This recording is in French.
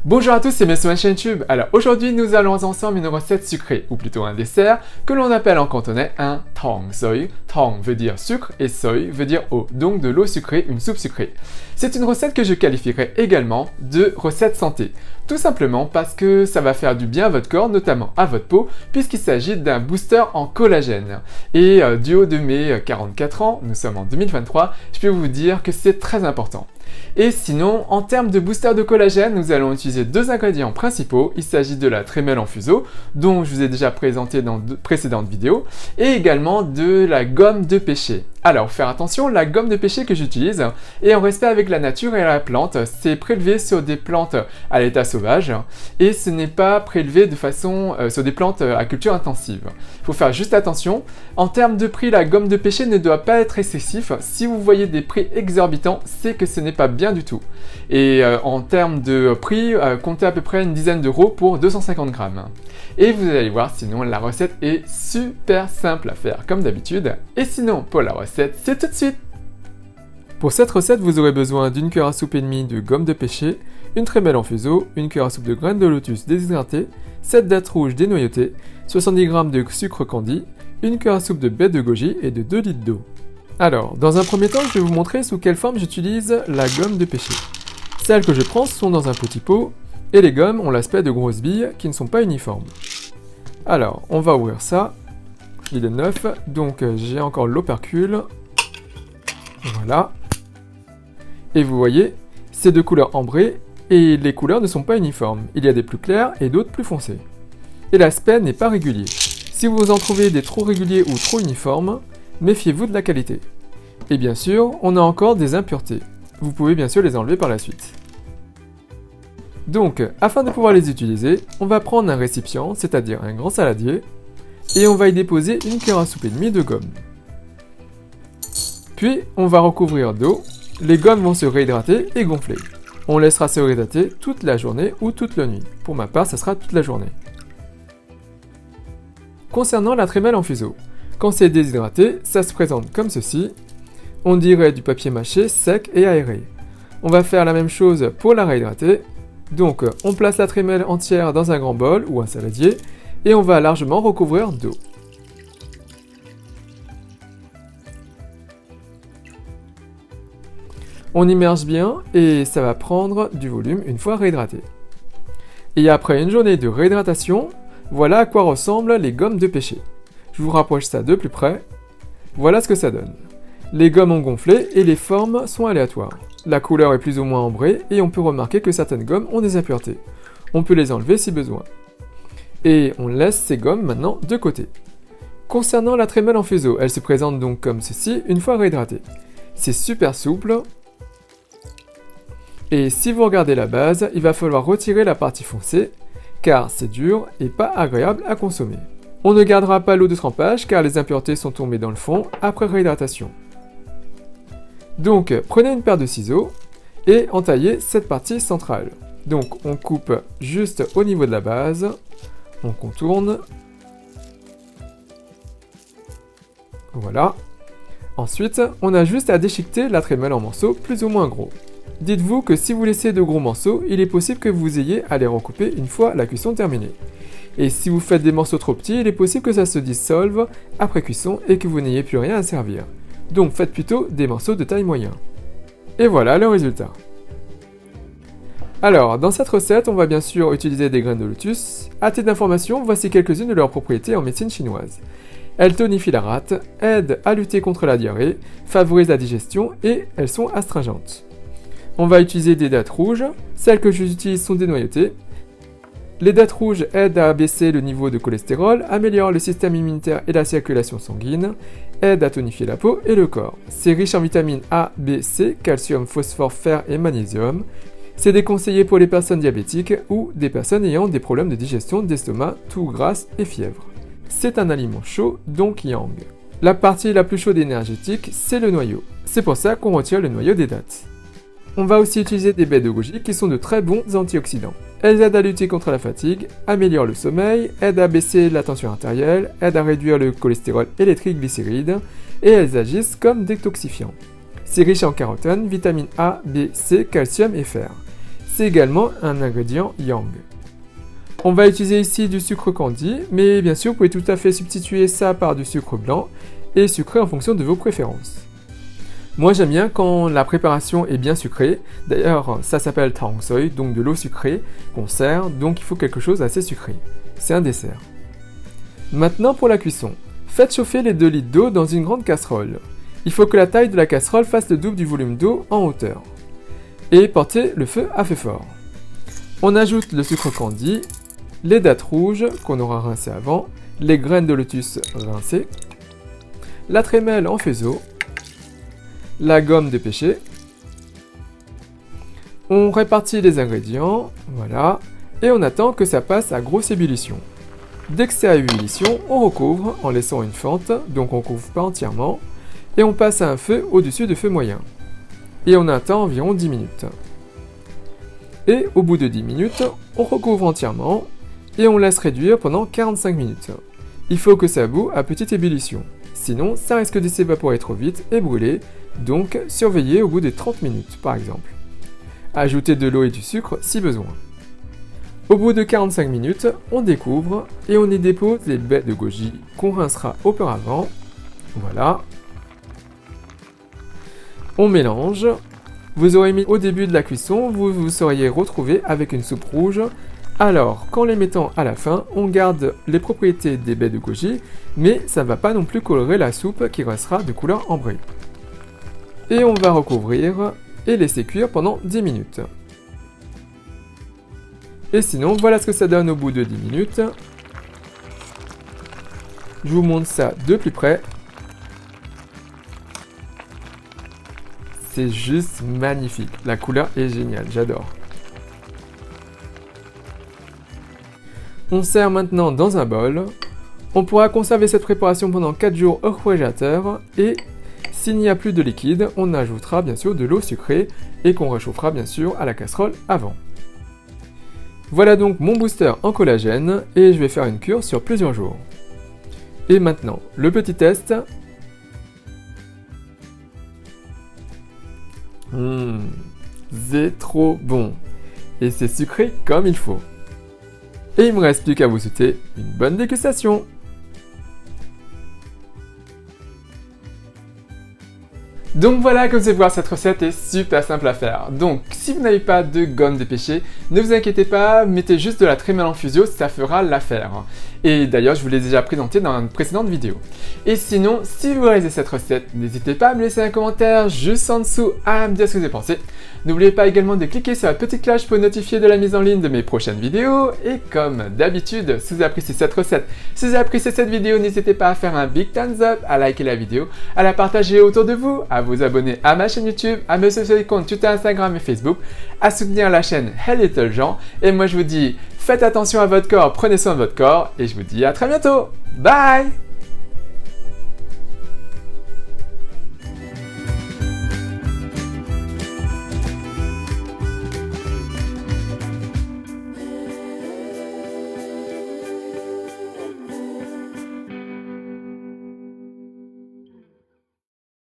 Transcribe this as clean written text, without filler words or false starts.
Bonjour à tous, c'est Monsieur chaîne YouTube. Alors aujourd'hui nous allons ensemble une recette sucrée, ou plutôt un dessert, que l'on appelle en cantonais un tang soi. Tang veut dire sucre et soi veut dire eau, donc de l'eau sucrée, une soupe sucrée. C'est une recette que je qualifierais également de recette santé. Tout simplement parce que ça va faire du bien à votre corps, notamment à votre peau, puisqu'il s'agit d'un booster en collagène. Et du haut de mes 44 ans, nous sommes en 2023, je peux vous dire que c'est très important. Et sinon, en termes de booster de collagène, nous allons utiliser deux ingrédients principaux. Il s'agit de la trémelle en fuseau, dont je vous ai déjà présenté dans de précédentes vidéos, et également de la gomme de pêcher. Alors, faire attention, la gomme de pêcher que j'utilise est en respect avec la nature et la plante. C'est prélevé sur des plantes à l'état sauvage et ce n'est pas prélevé de façon sur des plantes à culture intensive. Il faut faire juste attention. En termes de prix, la gomme de pêcher ne doit pas être excessif. Si vous voyez des prix exorbitants, c'est que ce n'est pas bien du tout. Et en termes de prix, comptez à peu près une dizaine d'euros pour 250 grammes. Et vous allez voir, sinon la recette est super simple à faire comme d'habitude. Et sinon, pour la recette, c'est tout de suite. Pour cette recette, vous aurez besoin d'une cuillère à soupe et demie de gomme de pêcher, une trémelle en fuseau, une cuillère à soupe de graines de lotus déshydratées, 7 dattes rouges dénoyautées, 70 g de sucre candi, une cuillère à soupe de baies de goji et de 2 litres d'eau. Alors, dans un premier temps, je vais vous montrer sous quelle forme j'utilise la gomme de pêcher. Celles que je prends sont dans un petit pot, et les gommes ont l'aspect de grosses billes qui ne sont pas uniformes. Alors, on va ouvrir ça. Il est neuf, donc j'ai encore l'opercule. Voilà. Et vous voyez, c'est de couleur ambrée, et les couleurs ne sont pas uniformes. Il y a des plus clairs et d'autres plus foncés. Et l'aspect n'est pas régulier. Si vous en trouvez des trop réguliers ou trop uniformes, méfiez-vous de la qualité. Et bien sûr, on a encore des impuretés. Vous pouvez bien sûr les enlever par la suite. Donc, afin de pouvoir les utiliser, on va prendre un récipient, c'est-à-dire un grand saladier, et on va y déposer une cuillère à soupe et demie de gomme. Puis, on va recouvrir d'eau, les gommes vont se réhydrater et gonfler. On laissera se réhydrater toute la journée ou toute la nuit. Pour ma part, ça sera toute la journée. Concernant la trémelle en fuseau, quand c'est déshydraté, ça se présente comme ceci. On dirait du papier mâché sec et aéré. On va faire la même chose pour la réhydrater. Donc, on place la trémelle entière dans un grand bol ou un saladier et on va largement recouvrir d'eau. On immerge bien et ça va prendre du volume une fois réhydraté. Et après une journée de réhydratation, voilà à quoi ressemblent les gommes de pêcher. Je vous rapproche ça de plus près. Voilà ce que ça donne. Les gommes ont gonflé et les formes sont aléatoires. La couleur est plus ou moins ambrée et on peut remarquer que certaines gommes ont des impuretés. On peut les enlever si besoin. Et on laisse ces gommes maintenant de côté. Concernant la trémelle en fuseau, elle se présente donc comme ceci une fois réhydratée. C'est super souple. Et si vous regardez la base, il va falloir retirer la partie foncée car c'est dur et pas agréable à consommer. On ne gardera pas l'eau de trempage car les impuretés sont tombées dans le fond après réhydratation. Donc, prenez une paire de ciseaux et entaillez cette partie centrale. Donc, on coupe juste au niveau de la base, on contourne. Voilà. Ensuite, on a juste à déchiqueter la trémelle en morceaux plus ou moins gros. Dites-vous que si vous laissez de gros morceaux, il est possible que vous ayez à les recouper une fois la cuisson terminée. Et si vous faites des morceaux trop petits, il est possible que ça se dissolve après cuisson et que vous n'ayez plus rien à servir. Donc faites plutôt des morceaux de taille moyenne. Et voilà le résultat. Alors, dans cette recette, on va bien sûr utiliser des graines de lotus. À titre d'information, voici quelques-unes de leurs propriétés en médecine chinoise. Elles tonifient la rate, aident à lutter contre la diarrhée, favorisent la digestion et elles sont astringentes. On va utiliser des dattes rouges. Celles que j'utilise sont dénoyautées. Les dattes rouges aident à abaisser le niveau de cholestérol, améliorent le système immunitaire et la circulation sanguine, aident à tonifier la peau et le corps. C'est riche en vitamines A, B, C, calcium, phosphore, fer et magnésium. C'est déconseillé pour les personnes diabétiques ou des personnes ayant des problèmes de digestion, d'estomac, toux, grasse et fièvre. C'est un aliment chaud, donc yang. La partie la plus chaude et énergétique, c'est le noyau. C'est pour ça qu'on retire le noyau des dattes. On va aussi utiliser des baies de goji qui sont de très bons antioxydants. Elles aident à lutter contre la fatigue, améliorent le sommeil, aident à baisser la tension artérielle, aident à réduire le cholestérol et les triglycérides, et elles agissent comme détoxifiants. C'est riche en carotène, vitamines A, B, C, calcium et fer. c'est également un ingrédient yang. On va utiliser ici du sucre candi, mais bien sûr, vous pouvez tout à fait substituer ça par du sucre blanc et sucré en fonction de vos préférences. Moi, j'aime bien quand la préparation est bien sucrée. D'ailleurs, ça s'appelle tangsoi, donc de l'eau sucrée qu'on sert, donc il faut quelque chose d'assez sucré. C'est un dessert. Maintenant, pour la cuisson. Faites chauffer les 2 litres d'eau dans une grande casserole. Il faut que la taille de la casserole fasse le double du volume d'eau en hauteur. Et portez le feu à feu fort. On ajoute le sucre candi, les dattes rouges qu'on aura rincées avant, les graines de lotus rincées, la trémelle en fuseau, la gomme de pêcher. On répartit les ingrédients, voilà, et on attend que ça passe à grosse ébullition. Dès que c'est à ébullition, on recouvre en laissant une fente, donc on ne couvre pas entièrement, et on passe à un feu au-dessus de feu moyen. Et on attend environ 10 minutes. Et au bout de 10 minutes, on recouvre entièrement, et on laisse réduire pendant 45 minutes. Il faut que ça bout à petite ébullition, sinon ça risque de s'évaporer trop vite et brûler, donc surveillez au bout de 30 minutes par exemple. Ajoutez de l'eau et du sucre si besoin. Au bout de 45 minutes, on découvre et on y dépose les baies de goji qu'on rincera auparavant. Voilà. On mélange. Vous aurez mis au début de la cuisson, vous vous seriez retrouvé avec une soupe rouge. Alors, qu'en les mettant à la fin, on garde les propriétés des baies de goji, mais ça ne va pas non plus colorer la soupe qui restera de couleur ambrée. Et on va recouvrir et laisser cuire pendant 10 minutes. Et sinon, voilà ce que ça donne au bout de 10 minutes. Je vous montre ça de plus près. C'est juste magnifique. La couleur est géniale, j'adore. On sert maintenant dans un bol. On pourra conserver cette préparation pendant 4 jours au réfrigérateur et s'il n'y a plus de liquide, on ajoutera bien sûr de l'eau sucrée et qu'on réchauffera bien sûr à la casserole avant. Voilà donc mon booster en collagène et je vais faire une cure sur plusieurs jours. Et maintenant, le petit test. C'est trop bon. Et c'est sucré comme il faut. Et il ne me reste plus qu'à vous souhaiter une bonne dégustation. Donc voilà, comme vous pouvez voir, cette recette est super simple à faire. Donc, si vous n'avez pas de gomme de pêcher, ne vous inquiétez pas, mettez juste de la trémelle en fuseau, ça fera l'affaire. Et d'ailleurs, je vous l'ai déjà présenté dans une précédente vidéo. Et sinon, si vous réalisez cette recette, n'hésitez pas à me laisser un commentaire juste en dessous à me dire ce que vous avez pensé. N'oubliez pas également de cliquer sur la petite cloche pour notifier de la mise en ligne de mes prochaines vidéos. Et comme d'habitude, si vous avez apprécié cette recette, si vous avez apprécié cette vidéo, n'hésitez pas à faire un big thumbs up, à liker la vidéo, à la partager autour de vous, à vous abonner à ma chaîne YouTube, à me suivre sur les comptes Twitter, Instagram et Facebook, à soutenir la chaîne Hey Little Jean. Et moi je vous dis, faites attention à votre corps, prenez soin de votre corps et je vous dis à très bientôt. Bye!